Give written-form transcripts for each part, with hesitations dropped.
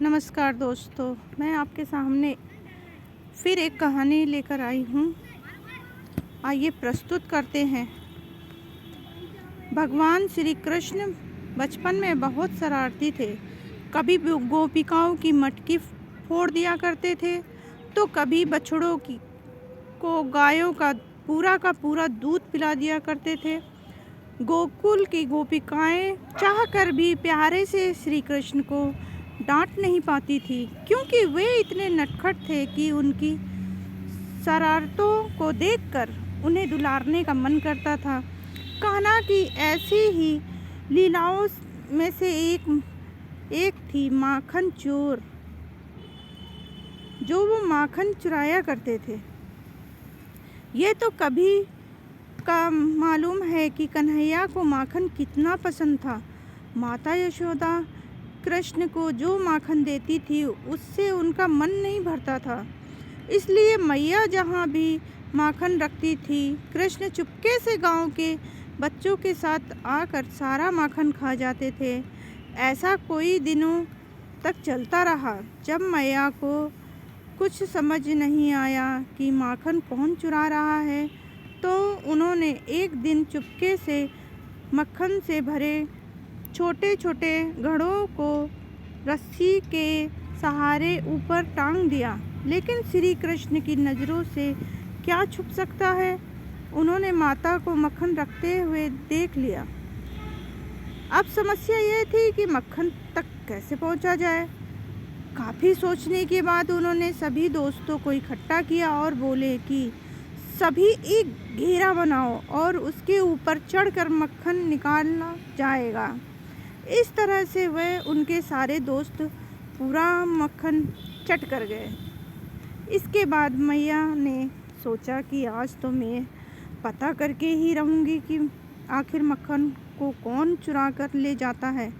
नमस्कार दोस्तों, मैं आपके सामने फिर एक कहानी लेकर आई हूँ। आइए प्रस्तुत करते हैं। भगवान श्री कृष्ण बचपन में बहुत शरारती थे। कभी गोपिकाओं की मटकी फोड़ दिया करते थे, तो कभी बछड़ों को गायों का पूरा दूध पिला दिया करते थे। गोकुल की गोपिकाएं चाहकर भी प्यारे से श्री कृष्ण को डांट नहीं पाती थी, क्योंकि वे इतने नटखट थे कि उनकी शरारतों को देखकर उन्हें दुलारने का मन करता था। कान्हा की ऐसी ही लीलाओं में से एक थी माखन चोर, जो वो माखन चुराया करते थे। ये तो कभी का मालूम है कि कन्हैया को माखन कितना पसंद था। माता यशोदा कृष्ण को जो माखन देती थी, उससे उनका मन नहीं भरता था। इसलिए मैया जहाँ भी माखन रखती थी, कृष्ण चुपके से गांव के बच्चों के साथ आकर सारा माखन खा जाते थे। ऐसा कई दिनों तक चलता रहा। जब मैया को कुछ समझ नहीं आया कि माखन कौन चुरा रहा है, तो उन्होंने एक दिन चुपके से मक्खन से भरे छोटे छोटे घड़ों को रस्सी के सहारे ऊपर टांग दिया। लेकिन श्री कृष्ण की नज़रों से क्या छुप सकता है। उन्होंने माता को मक्खन रखते हुए देख लिया। अब समस्या ये थी कि मक्खन तक कैसे पहुंचा जाए। काफ़ी सोचने के बाद उन्होंने सभी दोस्तों को इकट्ठा किया और बोले कि सभी एक घेरा बनाओ और उसके ऊपर चढ़कर मक्खन निकालना जाएगा। इस तरह से वह उनके सारे दोस्त पूरा मक्खन चट कर गए। इसके बाद मैया ने सोचा कि आज तो मैं पता करके ही रहूँगी कि आखिर मक्खन को कौन चुरा कर ले जाता है।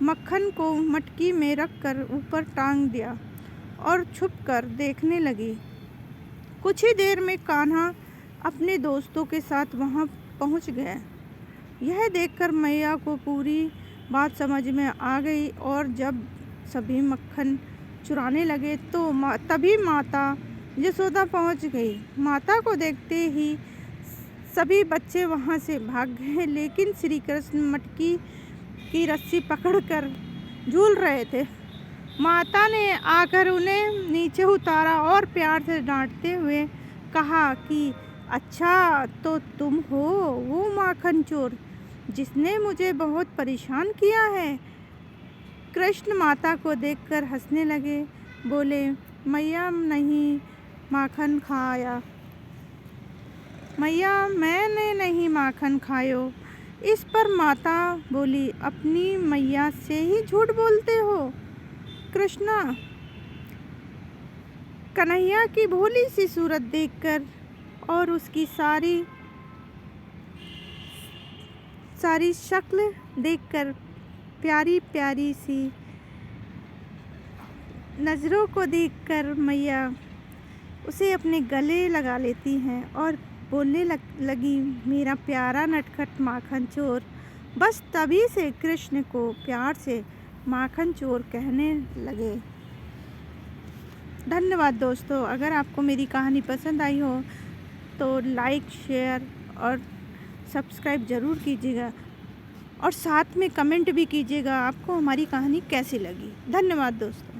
मक्खन को मटकी में रख कर ऊपर टांग दिया और छुप कर देखने लगी। कुछ ही देर में कान्हा अपने दोस्तों के साथ वहाँ पहुँच गया। यह देखकर मैया को पूरी बात समझ में आ गई, और जब सभी मक्खन चुराने लगे तो तभी माता यशोदा पहुँच गई। माता को देखते ही सभी बच्चे वहाँ से भाग गए, लेकिन श्री कृष्ण मटकी की रस्सी पकड़कर झूल रहे थे। माता ने आकर उन्हें नीचे उतारा और प्यार से डांटते हुए कहा कि अच्छा, तो तुम हो वो माखन चोर जिसने मुझे बहुत परेशान किया है। कृष्ण माता को देखकर हंसने लगे, बोले, मैया नहीं माखन खाया, मैया मैंने नहीं माखन खायो। इस पर माता बोली, अपनी मैया से ही झूठ बोलते हो कृष्णा। कन्हैया की भोली सी सूरत देखकर और उसकी सारी शक्ल देखकर, प्यारी प्यारी सी नज़रों को देखकर मैया उसे अपने गले लगा लेती हैं और बोलने लगी, मेरा प्यारा नटखट माखन चोर। बस तभी से कृष्ण को प्यार से माखन चोर कहने लगे। धन्यवाद दोस्तों। अगर आपको मेरी कहानी पसंद आई हो तो लाइक, शेयर और सब्सक्राइब ज़रूर कीजिएगा, और साथ में कमेंट भी कीजिएगा आपको हमारी कहानी कैसी लगी। धन्यवाद दोस्तों।